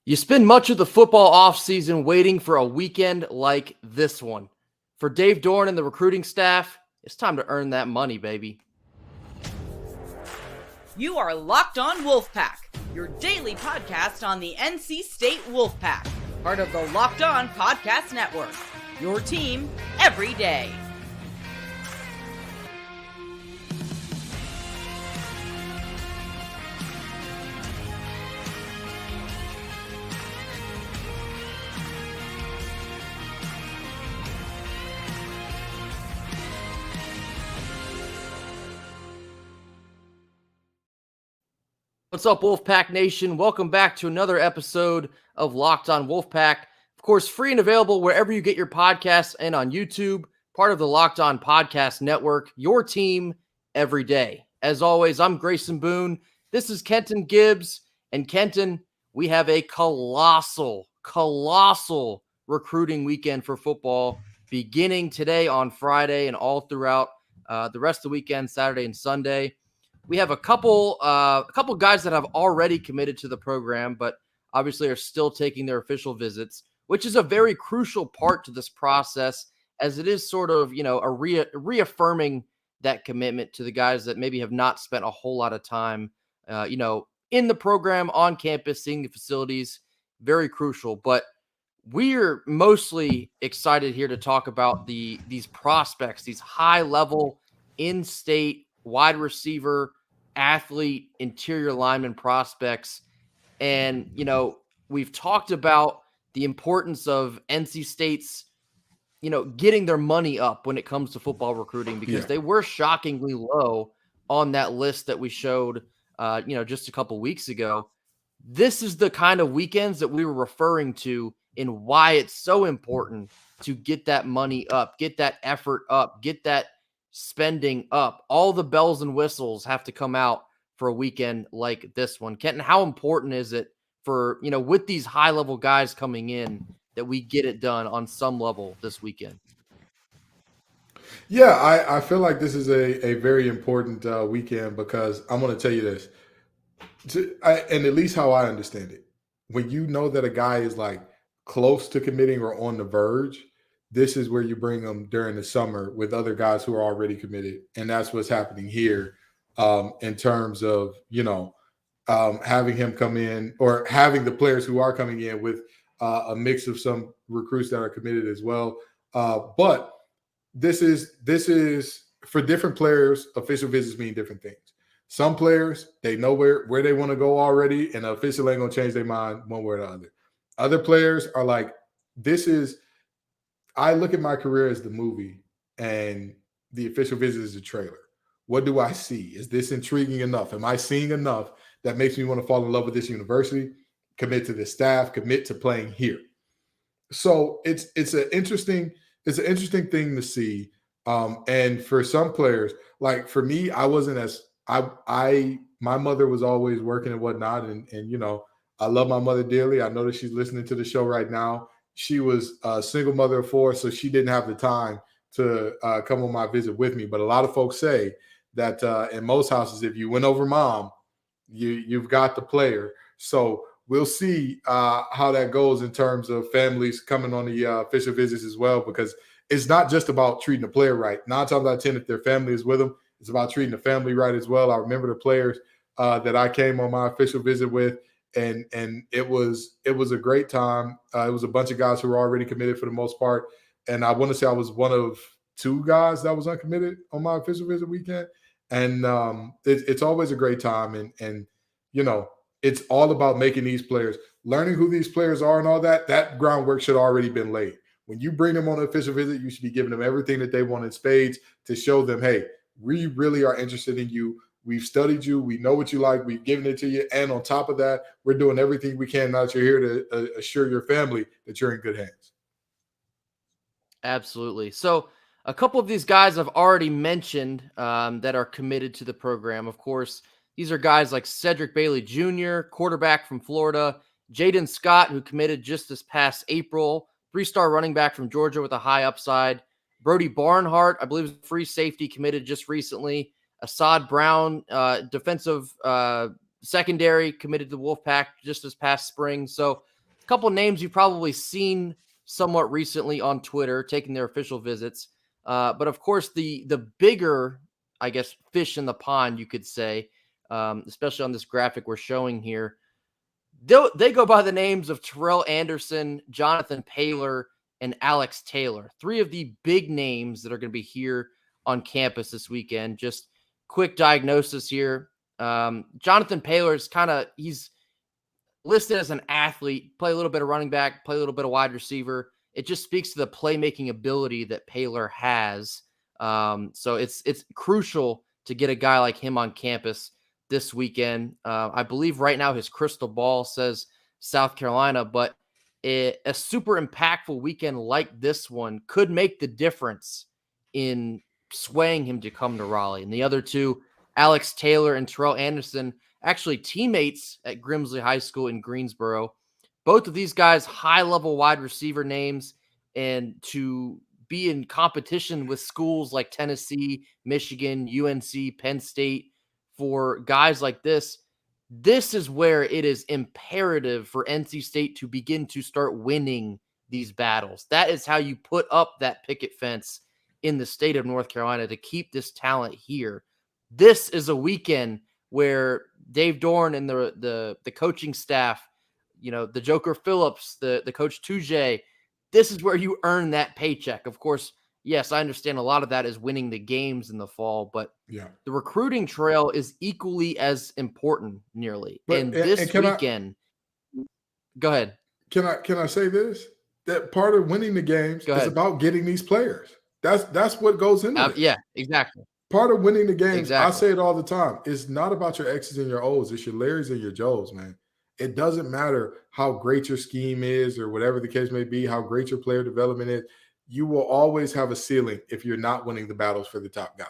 You spend much of the football offseason waiting for a weekend like this one. For Dave Doran and the recruiting staff, it's time to earn that money, baby. You are Locked On Wolfpack, your daily podcast on the NC State Wolfpack, part of the Locked On Podcast Network, your team every day. What's up, Wolfpack Nation? Welcome back to another episode of Locked On Wolfpack. Of course, free and available wherever you get your podcasts and on YouTube, part of the Locked On Podcast Network, your team every day. As always, I'm Grayson Boone. This is Kenton Gibbs. And Kenton, we have a colossal recruiting weekend for football beginning today on Friday and all throughout the rest of the weekend, Saturday and Sunday. We have a couple guys that have already committed to the program, but obviously are still taking their official visits, which is a very crucial part to this process, as it is sort of, reaffirming that commitment to the guys that maybe have not spent a whole lot of time, in the program, on campus, seeing the facilities. Very crucial. But we're mostly excited here to talk about these prospects, these high-level in-state wide receiver, athlete, interior lineman prospects. And, we've talked about the importance of NC State's, getting their money up when it comes to football recruiting, because they were shockingly low on that list that we showed, just a couple weeks ago. This is the kind of weekends that we were referring to in why it's so important to get that money up, get that effort up, get that spending up. All the bells and whistles have to come out for a weekend like this one. Kenton, how important is it for, with these high level guys coming in, that we get it done on some level this weekend? Yeah, I feel like this is a very important weekend, because I'm going to tell you this, and at least how I understand it, when you know that a guy is like close to committing or on the verge, this is where you bring them during the summer with other guys who are already committed. And that's what's happening here, in terms of, having him come in, or having the players who are coming in with a mix of some recruits that are committed as well. But this is for different players. Official visits mean different things. Some players, they know where they want to go already, and the official ain't going to change their mind one way or the other. Other players are like, I look at my career as the movie, and the official visit is the trailer. What do I see? Is this intriguing enough? Am I seeing enough that makes me want to fall in love with this university, commit to this staff, commit to playing here? So it's an interesting thing to see. And for some players, like for me, I wasn't as my mother was always working and whatnot, and I love my mother dearly. I know that she's listening to the show right now. She was a single mother of 4, so she didn't have the time to come on my visit with me. But a lot of folks say that in most houses, if you win over mom, you've got the player. So we'll see how that goes in terms of families coming on the official visits as well, because it's not just about treating the player right. 9 times out of 10, if their family is with them, it's about treating the family right as well. I remember the players that I came on my official visit with, and it was a great time. It was a bunch of guys who were already committed for the most part, and I want to say I was one of 2 guys that was uncommitted on my official visit weekend. And it's always a great time, and it's all about making these players, learning who these players are, and all that groundwork should already been laid. When you bring them on an official visit, you should be giving them everything that they want in spades to show them, hey, we really are interested in you. We've studied you. We know what you like. We've given it to you. And on top of that, we're doing everything we can now that you're here to assure your family that you're in good hands. Absolutely. So a couple of these guys I've already mentioned that are committed to the program. Of course, these are guys like Cedric Bailey Jr., quarterback from Florida, Jaden Scott, who committed just this past April, 3-star running back from Georgia with a high upside, Brody Barnhart, I believe, is a free safety, committed just recently. Assad Brown, defensive secondary, committed to the Wolfpack just this past spring. So couple names you've probably seen somewhat recently on Twitter, taking their official visits. But of course, the bigger, I guess, fish in the pond, you could say, especially on this graphic we're showing here, they go by the names of Terrell Anderson, Jonathan Paylor, and Alex Taylor. Three of the big names that are going to be here on campus this weekend. Just quick diagnosis here. Jonathan Paylor is he's listed as an athlete, play a little bit of running back, play a little bit of wide receiver. It just speaks to the playmaking ability that Paylor has. So it's crucial to get a guy like him on campus this weekend. I believe right now his crystal ball says South Carolina, but a super impactful weekend like this one could make the difference in swaying him to come to Raleigh. And the other two, Alex Taylor and Terrell Anderson, actually teammates at Grimsley High School in Greensboro. Both of these guys, high-level wide receiver names, and to be in competition with schools like Tennessee, Michigan, UNC, Penn State, for guys like this is where it is imperative for NC State to begin to start winning these battles. That is how you put up that picket fence in the state of North Carolina to keep this talent here. This is a weekend where Dave Doeren and the coaching staff, the Joker Phillips, the coach Tujay, this is where you earn that paycheck. Of course, yes, I understand a lot of that is winning the games in the fall, but the recruiting trail is equally as important nearly. And this weekend, go ahead. Can I say this? That part of winning the games is about getting these players. That's what goes into it. Yeah, exactly. Part of winning the games, I say it all the time, it's not about your X's and your O's. It's your Larrys and your Joes, man. It doesn't matter how great your scheme is or whatever the case may be, how great your player development is. You will always have a ceiling if you're not winning the battles for the top guys.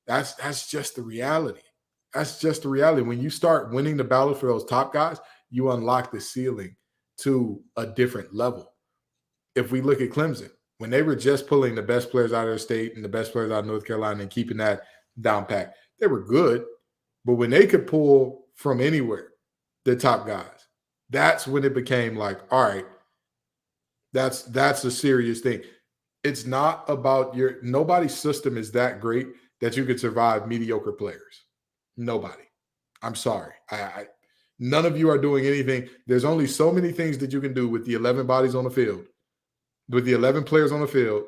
That's just the reality. That's just the reality. When you start winning the battles for those top guys, you unlock the ceiling to a different level. If we look at Clemson, when they were just pulling the best players out of their state and the best players out of North Carolina and keeping that down pat, they were good. But when they could pull from anywhere the top guys, that's when it became like, all right, that's a serious thing. It's not about nobody's system is that great that you could survive mediocre players. Nobody. I'm sorry. None of you are doing anything. There's only so many things that you can do with the 11 bodies on the field, with the 11 players on the field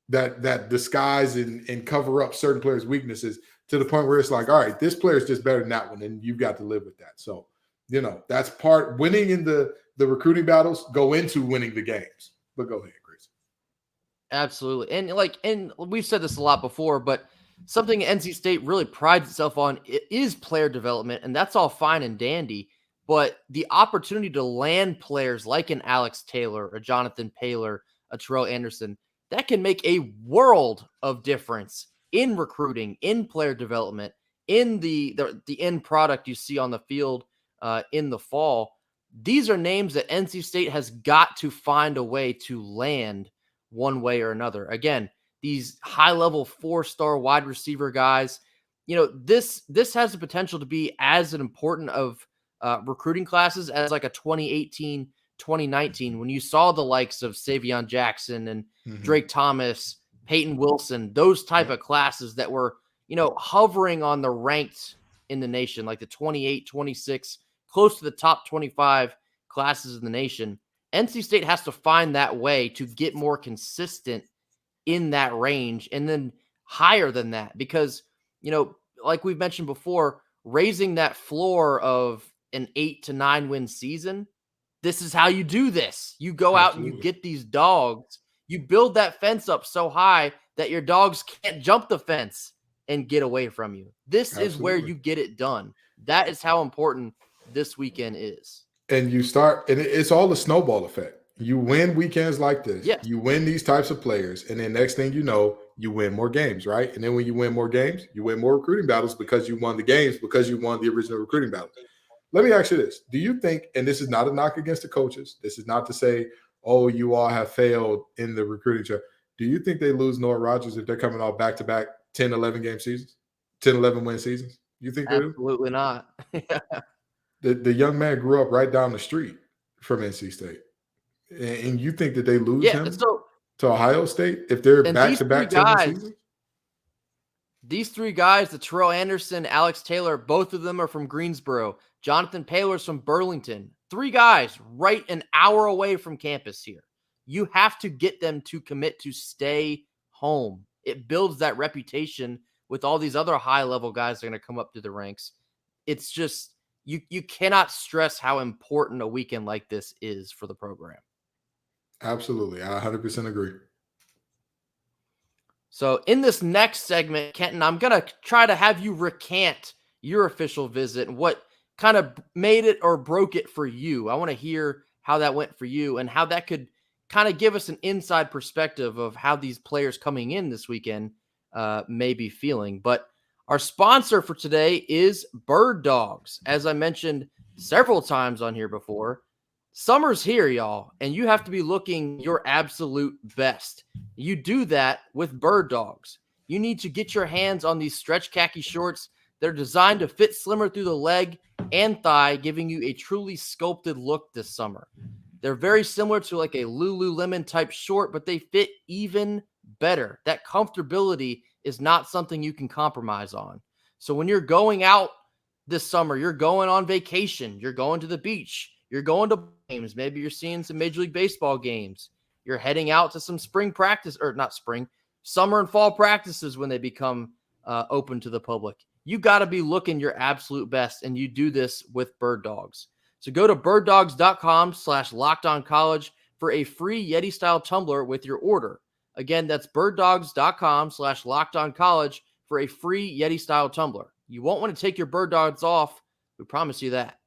that disguise and cover up certain players' weaknesses to the point where it's like, all right, this player is just better than that one, and you've got to live with that. So, that's part winning in the recruiting battles go into winning the games. But go ahead, Chris. Absolutely. And we've said this a lot before, but something NC State really prides itself on is player development, and that's all fine and dandy. But the opportunity to land players like an Alex Taylor, a Jonathan Paylor, a Terrell Anderson, that can make a world of difference in recruiting, in player development, in the end product you see on the field in the fall. These are names that NC State has got to find a way to land one way or another. Again, these high-level 4-star wide receiver guys, this has the potential to be as an important of recruiting classes as like a 2018, 2019, when you saw the likes of Savion Jackson and Drake Thomas, Peyton Wilson, those type of classes that were, hovering on the ranked in the nation, like the 28, 26, close to the top 25 classes in the nation. NC State has to find that way to get more consistent in that range and then higher than that, because, like we've mentioned before, raising that floor of an 8 to 9 win season, this is how you do this. You go out and you get these dogs. You build that fence up so high that your dogs can't jump the fence and get away from you. This is where you get it done. That is how important this weekend is. And you start, and it's all the snowball effect. You win weekends like this. Yes. You win these types of players, and then next thing you know, you win more games, right? And then when you win more games, you win more recruiting battles because you won the games, because you won the original recruiting battle. Let me ask you this. Do you think, and this is not a knock against the coaches, this is not to say, oh, you all have failed in the recruiting trail. Do you think they lose Noah Rogers if they're coming off back-to-back 10, 11 game seasons, 10, 11 win seasons? You think they do? Absolutely not. The young man grew up right down the street. from NC State. And you think that they lose Yeah. him So, to Ohio State if they're and back-to-back 10 seasons? these three guys, the Terrell Anderson, Alex Taylor, both of them are from Greensboro. Jonathan Paylor's from Burlington. Three guys right an hour away from campus here. You have to get them to commit to stay home. It builds that reputation with all these other high-level guys that are going to come up through the ranks. It's just, you cannot stress how important a weekend like this is for the program. Absolutely. I 100% agree. So in this next segment, Kenton, I'm going to try to have you recant your official visit and what kind of made it or broke it for you. I want to hear how that went for you and how that could kind of give us an inside perspective of how these players coming in this weekend may be feeling. But our sponsor for today is Birddogs. As I mentioned several times on here before, summer's here, y'all, and you have to be looking your absolute best. You do that with Birddogs. You need to get your hands on these stretch khaki shorts. They're designed to fit slimmer through the leg and thigh, giving you a truly sculpted look this summer. They're very similar to like a Lululemon type short, but they fit even better. That comfortability is not something you can compromise on. So when you're going out this summer, you're going on vacation, you're going to the beach, you're going to games, maybe you're seeing some Major League Baseball games, you're heading out to some spring practice, or not spring, summer and fall practices when they become open to the public. You got to be looking your absolute best, and you do this with Birddogs. So go to birddogs.com/lockedoncollege for a free Yeti-style tumbler with your order. Again, that's birddogs.com/lockedoncollege for a free Yeti-style tumbler. You won't want to take your Birddogs off. We promise you that.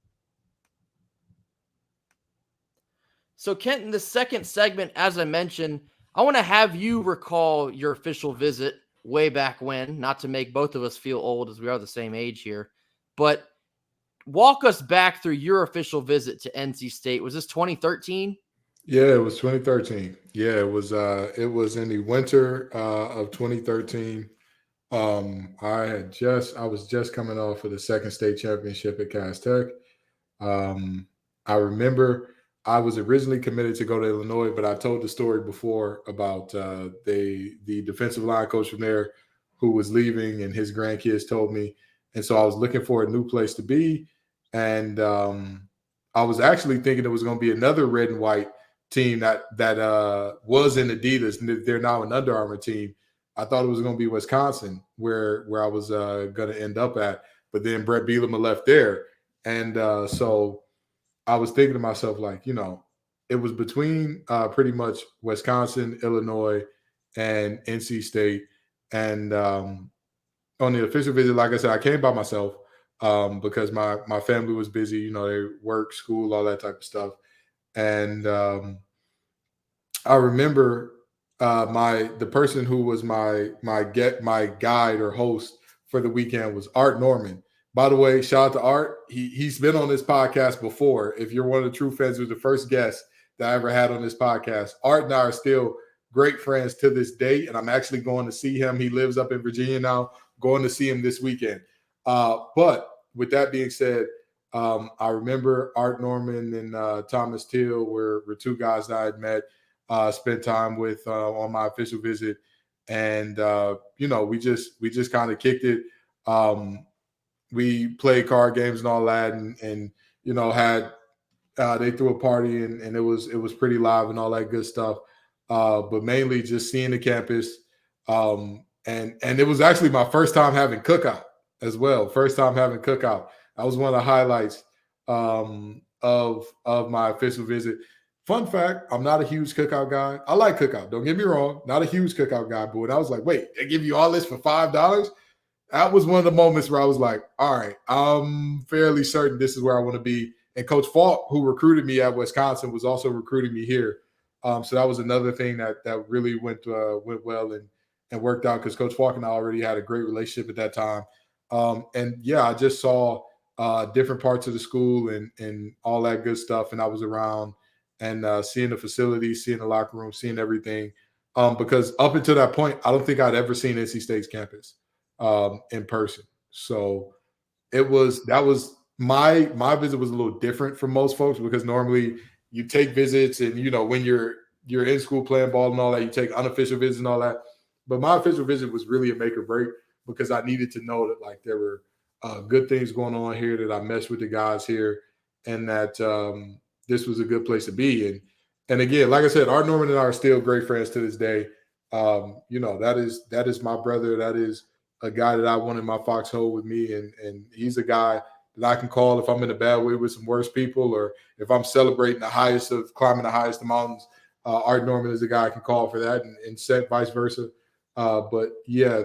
So, Kent, in the second segment, as I mentioned, I want to have you recall your official visit way back when, not to make both of us feel old as we are the same age here, but walk us back through your official visit to NC State. Was this 2013? Yeah, it was 2013. Yeah, it was in the winter of 2013. I was just coming off of the second state championship at Cass Tech. I remember I was originally committed to go to Illinois, but I told the story before about the defensive line coach from there who was leaving, and his grandkids told me, and so I was looking for a new place to be, and I was actually thinking it was going to be another red and white team that was in Adidas, and they're now an Under Armour team. I thought it was going to be Wisconsin, where I was going to end up at, but then Brett Bielema left there, and so I was thinking to myself, like, it was between pretty much Wisconsin, Illinois, and NC State. And on the official visit, like I said, I came by myself because my family was busy, they work, school, all that type of stuff. And I remember the person who was my guide or host for the weekend was Art Norman. By the way, shout out to Art. He's been on this podcast before. If you're one of the true fans, he was the first guest that I ever had on this podcast. Art and I are still great friends to this day, and I'm actually going to see him. He lives up in Virginia now. Going to see him this weekend. But with that being said, I remember Art Norman and Thomas Till were two guys that I had met, spent time with on my official visit, and we just kind of kicked it. We played card games and all that, and had they threw a party, and it was pretty live and all that good stuff. But mainly just seeing the campus, and it was actually my first time having cookout as well. First time having cookout. That was one of the highlights of my official visit. Fun fact, I'm not a huge cookout guy. I like cookout. Don't get me wrong. Not a huge cookout guy. But when I was like, wait, they give you all this for $5? That was one of the moments where I was like, all right, I'm fairly certain this is where I want to be. And Coach Falk, who recruited me at Wisconsin, was also recruiting me here. So that was another thing that really went well and worked out because Coach Falk and I already had a great relationship at that time. And yeah, I just saw different parts of the school and all that good stuff. And I was around and seeing the facilities, seeing the locker room, seeing everything. Because up until that point, I don't think I'd ever seen NC State's campus in person. So my visit was a little different from most folks because normally you take visits, and when you're in school playing ball and all that, you take unofficial visits and all that. But my official visit was really a make or break because I needed to know that like there were good things going on here, that I meshed with the guys here, and that this was a good place to be. And again, like I said, Art Norman and I are still great friends to this day. That is my brother. That is a guy that I want in my foxhole with me, and he's a guy that I can call if I'm in a bad way with some worse people, or if I'm celebrating climbing the highest of mountains. Art Norman is a guy I can call for that, and set vice versa. But yeah,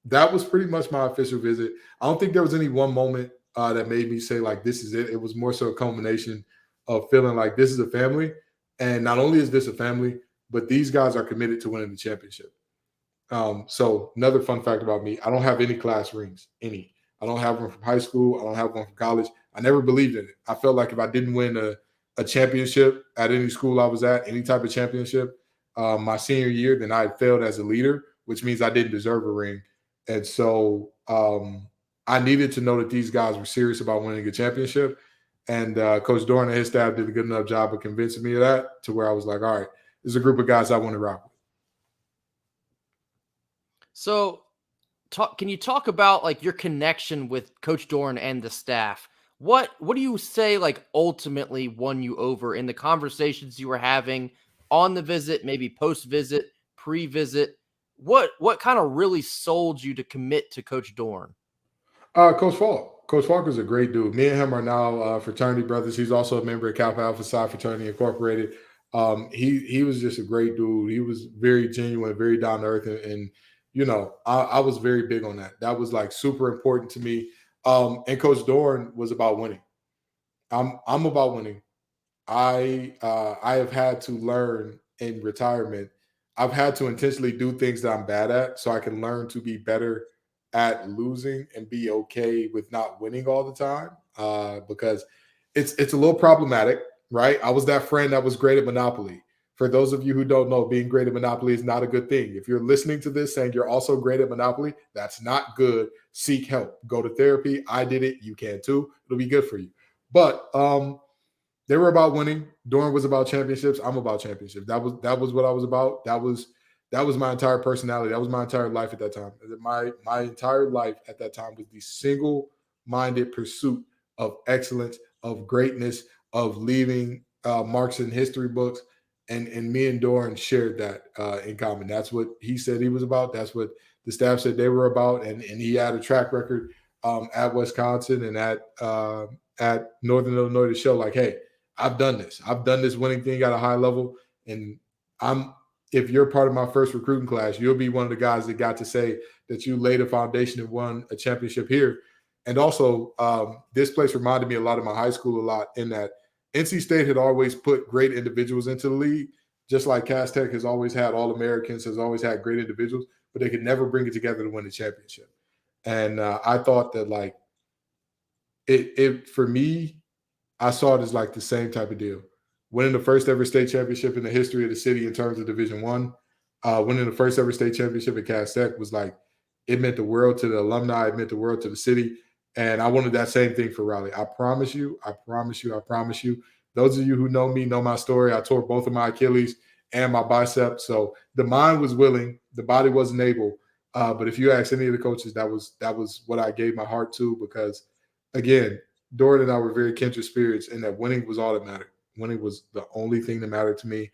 that was pretty much my official visit. I don't think there was any one moment that made me say like this is it. It was more so a culmination of feeling like this is a family, and not only is this a family, but these guys are committed to winning the championship. So another fun fact about me, I don't have any class rings, any. I don't have one from high school. I don't have one from college. I never believed in it. I felt like if I didn't win a championship at any school I was at, any type of championship, my senior year, then I had failed as a leader, which means I didn't deserve a ring. And so I needed to know that these guys were serious about winning a championship. And Coach Doran and his staff did a good enough job of convincing me of that, to where I was like, all right, there's a group of guys I want to rock with. So can you talk about like your connection with Coach Doran and the staff? What do you say like ultimately won you over in the conversations you were having on the visit, maybe post-visit, pre-visit? What kind of really sold you to commit to Coach Doran? Coach Falk. Coach Falk is a great dude. Me and him are now fraternity brothers. He's also a member of Kappa Alpha Psi Fraternity Incorporated. He was just a great dude. He was very genuine, very down to earth, and I was very big on that. That was like super important to me. And Coach Doran was about winning. I'm about winning. I have had to learn in retirement. I've had to intentionally do things that I'm bad at so I can learn to be better at losing and be okay with not winning all the time. Because it's a little problematic, right? I was that friend that was great at Monopoly. For those of you who don't know, being great at Monopoly is not a good thing. If you're listening to this saying you're also great at Monopoly, that's not good. Seek help. Go to therapy. I did it. You can too. It'll be good for you. But they were about winning. Doran was about championships. I'm about championships. That was what I was about. That was my entire personality. That was my entire life at that time. My entire life at that time was the single-minded pursuit of excellence, of greatness, of leaving marks in history books. And me and Doran shared that in common. That's what he said he was about. That's what the staff said they were about. And he had a track record at Wisconsin and at Northern Illinois to show like, hey, I've done this. I've done this winning thing at a high level. And if you're part of my first recruiting class, you'll be one of the guys that got to say that you laid a foundation and won a championship here. And also, this place reminded me a lot of my high school a lot, in that NC State had always put great individuals into the league, just like Cass Tech has always had All-Americans, has always had great individuals, but they could never bring it together to win the championship. And I thought that like it for me, I saw it as like the same type of deal. Winning the first ever state championship in the history of the city in terms of Division I, winning the first ever state championship at Cass Tech was like, it meant the world to the alumni. It meant the world to the city. And I wanted that same thing for Raleigh. I promise you. Those of you who know me know my story. I tore both of my Achilles and my bicep. So the mind was willing. The body wasn't able. But if you ask any of the coaches, that was what I gave my heart to, because, again, Doran and I were very kindred spirits, and that winning was all that mattered. Winning was the only thing that mattered to me.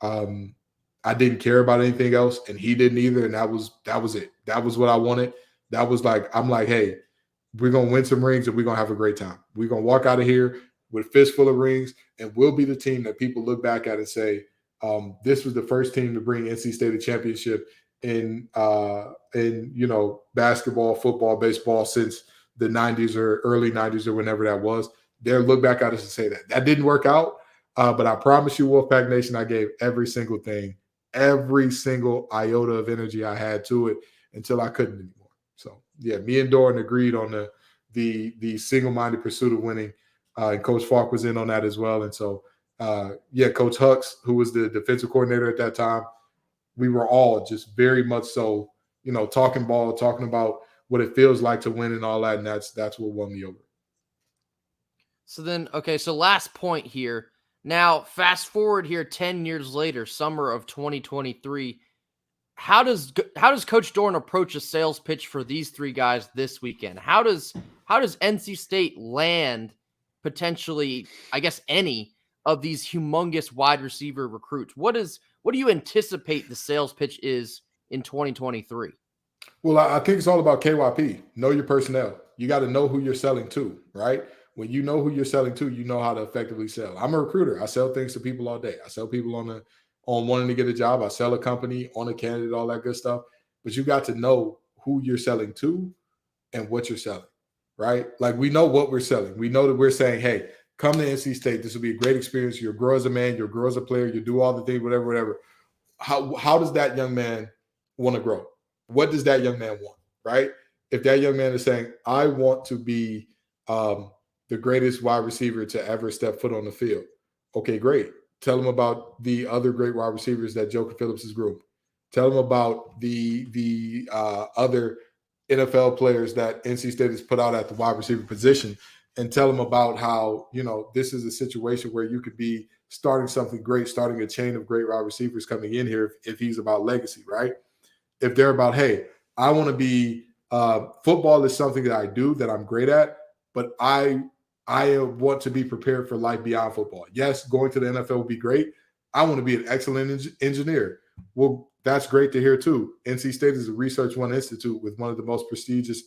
I didn't care about anything else, and he didn't either. And that was it. That was what I wanted. That was like, I'm like, hey, we're going to win some rings and we're going to have a great time. We're going to walk out of here with a fist full of rings, and we'll be the team that people look back at and say, this was the first team to bring NC State a championship in basketball, football, baseball since the 90s or early 90s or whenever that was. They'll look back at us and say that. That didn't work out, but I promise you, Wolfpack Nation, I gave every single thing, every single iota of energy I had to it until I couldn't anymore. So, yeah, me and Doran agreed on the single-minded pursuit of winning, and Coach Falk was in on that as well. And so, Coach Hux, who was the defensive coordinator at that time, we were all just very much so, talking ball, talking about what it feels like to win and all that, and that's what won me over. So then, okay, so last point here. Now, fast forward here 10 years later, summer of 2023. How does Coach Doran approach a sales pitch for these three guys this weekend? How does NC State land potentially, I guess, any of these humongous wide receiver recruits? What do you anticipate the sales pitch is in 2023? Well, I think it's all about KYP. Know your personnel. You got to know who you're selling to, right? When you know who you're selling to, you know how to effectively sell. I'm a recruiter. I sell things to people all day. I sell people on wanting to get a job. I sell a company, on a candidate, all that good stuff. But you got to know who you're selling to and what you're selling, right? Like, we know what we're selling. We know that we're saying, hey, come to NC State. This will be a great experience. You'll grow as a man. You'll grow as a player. You do all the things, whatever. How does that young man want to grow? What does that young man want, right? If that young man is saying, I want to be the greatest wide receiver to ever step foot on the field, okay, great. Tell him about the other great wide receivers that Joker Phillips has groomed. Tell him about the other NFL players that NC State has put out at the wide receiver position, and tell him about how, this is a situation where you could be starting something great, starting a chain of great wide receivers coming in here if he's about legacy, right? If they're about, hey, I want to be football is something that I do that I'm great at, but I want to be prepared for life beyond football. Yes, going to the NFL would be great. I want to be an excellent engineer. Well, that's great to hear too. NC State is a Research One Institute with one of the most prestigious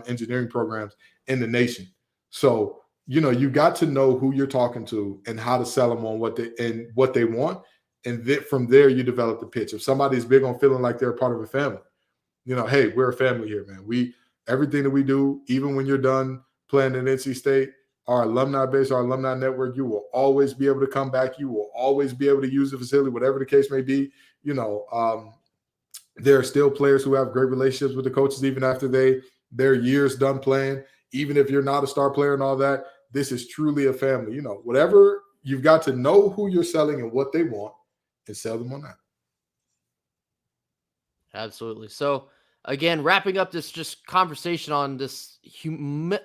engineering programs in the nation. So, you got to know who you're talking to and how to sell them on what they want. And then from there, you develop the pitch. If somebody's big on feeling like they're a part of a family, hey, we're a family here, man. Everything that we do, even when you're done playing at NC State, our alumni base, our alumni network, you will always be able to come back. You will always be able to use the facility, whatever the case may be. There are still players who have great relationships with the coaches, even after their years done playing. Even if you're not a star player and all that, this is truly a family. Whatever, you've got to know who you're selling and what they want and sell them on that. Absolutely. So again, wrapping up this just conversation on this humongous,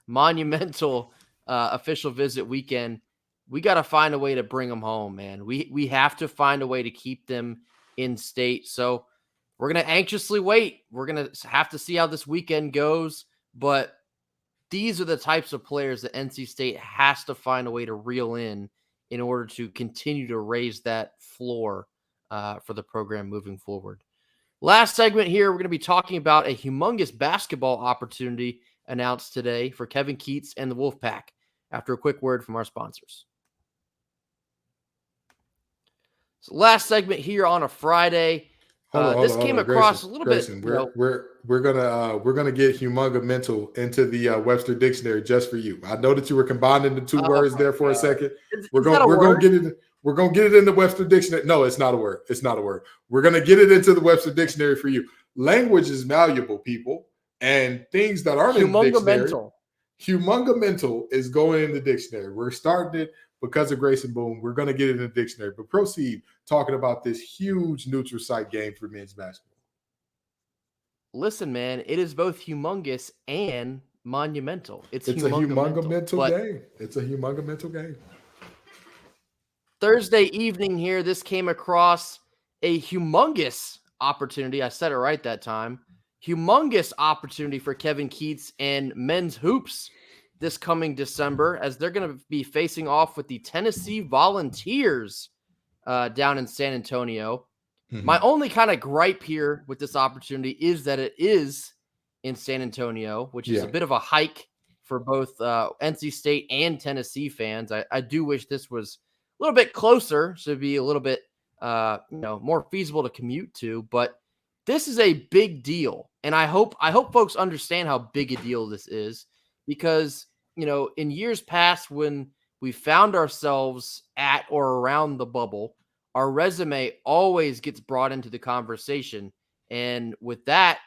monumental official visit weekend, we got to find a way to bring them home, man. We have to find a way to keep them in state. So we're going to anxiously wait. We're going to have to see how this weekend goes, but these are the types of players that NC State has to find a way to reel in order to continue to raise that floor for the program moving forward. Last segment here, we're going to be talking about a humongous basketball opportunity announced today for Kevin Keats and the Wolfpack after a quick word from our sponsors. So last segment here on a Friday. This came across a little bit. We're gonna get humongamental into the Webster Dictionary just for you. I know that you were combining the two words there for a second. We're gonna get it. We're gonna get it in the Webster Dictionary. No, it's not a word. It's not a word. We're gonna get it into the Webster Dictionary for you. Language is malleable, people, and things that aren't in the dictionary. Humongamental is going in the dictionary. We're starting it because of Grayson Boone. We're going to get it in the dictionary. But proceed talking about this huge neutral site game for men's basketball. Listen, man, it is both humongous and monumental. It's a humongamental game. It's a humongamental game. Thursday evening here, this came across a humongous opportunity. I said it right that time. Humongous opportunity for Kevin Keats and men's hoops this coming December, as they're going to be facing off with the Tennessee Volunteers down in San Antonio. Mm-hmm. My only kind of gripe here with this opportunity is that it is in San Antonio, which is a bit of a hike for both NC State and Tennessee fans. I do wish this was a little bit closer, so it'd be a little bit more feasible to commute to, but this is a big deal. And I hope folks understand how big a deal this is, because, in years past, when we found ourselves at or around the bubble, our resume always gets brought into the conversation. And with that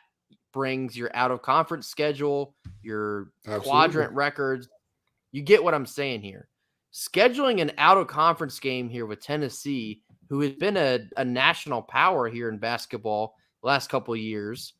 brings your out of conference schedule, your quadrant records. You get what I'm saying here. Scheduling an out of conference game here with Tennessee, who has been a national power here in basketball the last couple of years,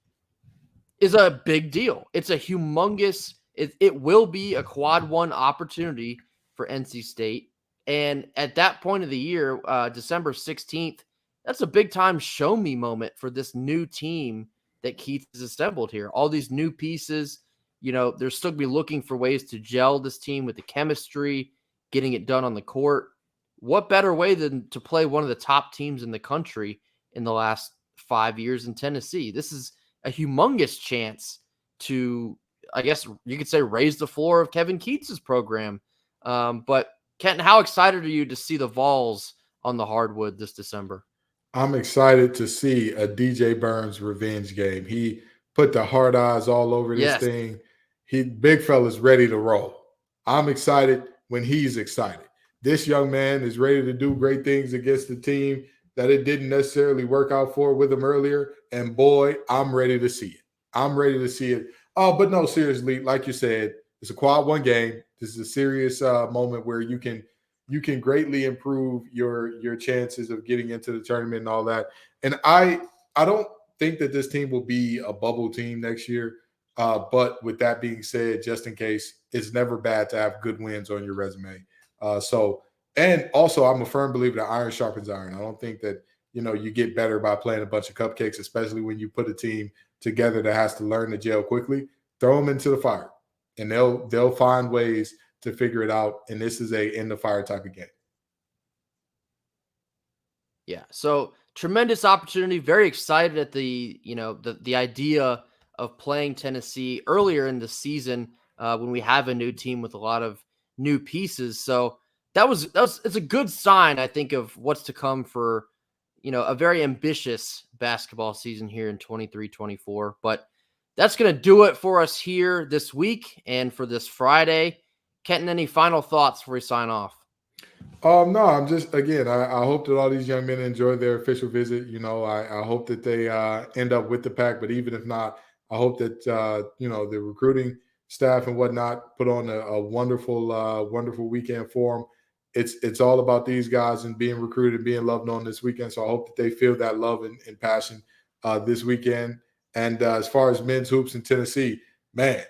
is a big deal. It's a humongous, it will be a quad one opportunity for NC State. And at that point of the year, December 16th, that's a big time show me moment for this new team that Keith has assembled here. All these new pieces, they're still going to be looking for ways to gel this team with the chemistry, getting it done on the court. What better way than to play one of the top teams in the country in the last 5 years in Tennessee? This is a humongous chance to, I guess you could say, raise the floor of Kevin Keats's program. But Kenton, how excited are you to see the Vols on the hardwood this December? I'm excited to see a DJ Burns revenge game. He put the hard eyes all over this thing. Big fella's ready to roll. I'm excited when he's excited. This young man is ready to do great things against the team that it didn't necessarily work out for with him earlier. And boy, I'm ready to see it. I'm ready to see it. Oh, but no, seriously, like you said, it's a quad one game. This is a serious moment where you can greatly improve your chances of getting into the tournament and all that. And I don't think that this team will be a bubble team next year. But with that being said, just in case, it's never bad to have good wins on your resume. And also, I'm a firm believer that iron sharpens iron. I don't think that, you get better by playing a bunch of cupcakes, especially when you put a team together that has to learn to gel quickly. Throw them into the fire, and they'll find ways to figure it out. And this is a in the fire type of game. Yeah. So tremendous opportunity. Very excited at the idea of playing Tennessee earlier in the season when we have a new team with a lot of new pieces. So it's a good sign, I think, of what's to come for, a very ambitious basketball season here in 23-24. But that's going to do it for us here this week and for this Friday. Kenton, any final thoughts before we sign off? No, I'm just, again, I hope that all these young men enjoy their official visit. I hope that they end up with the pack, but even if not, I hope that, the recruiting staff and whatnot put on a wonderful weekend for them. It's all about these guys and being recruited and being loved on this weekend. So I hope that they feel that love and passion this weekend. And as far as men's hoops in Tennessee, man,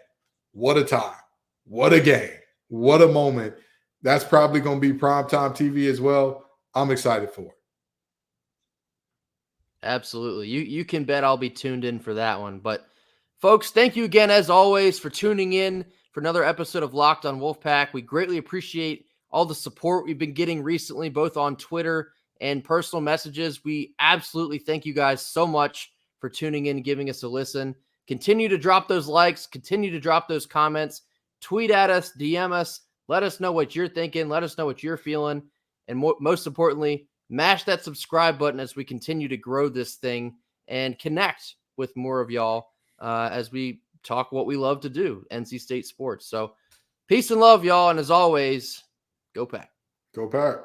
what a time. What a game. What a moment. That's probably going to be primetime TV as well. I'm excited for it. Absolutely. You can bet I'll be tuned in for that one. But folks, thank you again, as always, for tuning in for another episode of Locked on Wolfpack. We greatly appreciate all the support we've been getting recently, both on Twitter and personal messages. We absolutely thank you guys so much for tuning in and giving us a listen. Continue to drop those likes. Continue to drop those comments. Tweet at us, DM us. Let us know what you're thinking. Let us know what you're feeling. And most importantly, mash that subscribe button as we continue to grow this thing and connect with more of y'all as we talk what we love to do, NC State sports. So peace and love, y'all. And as always, go Pack. Go Pack.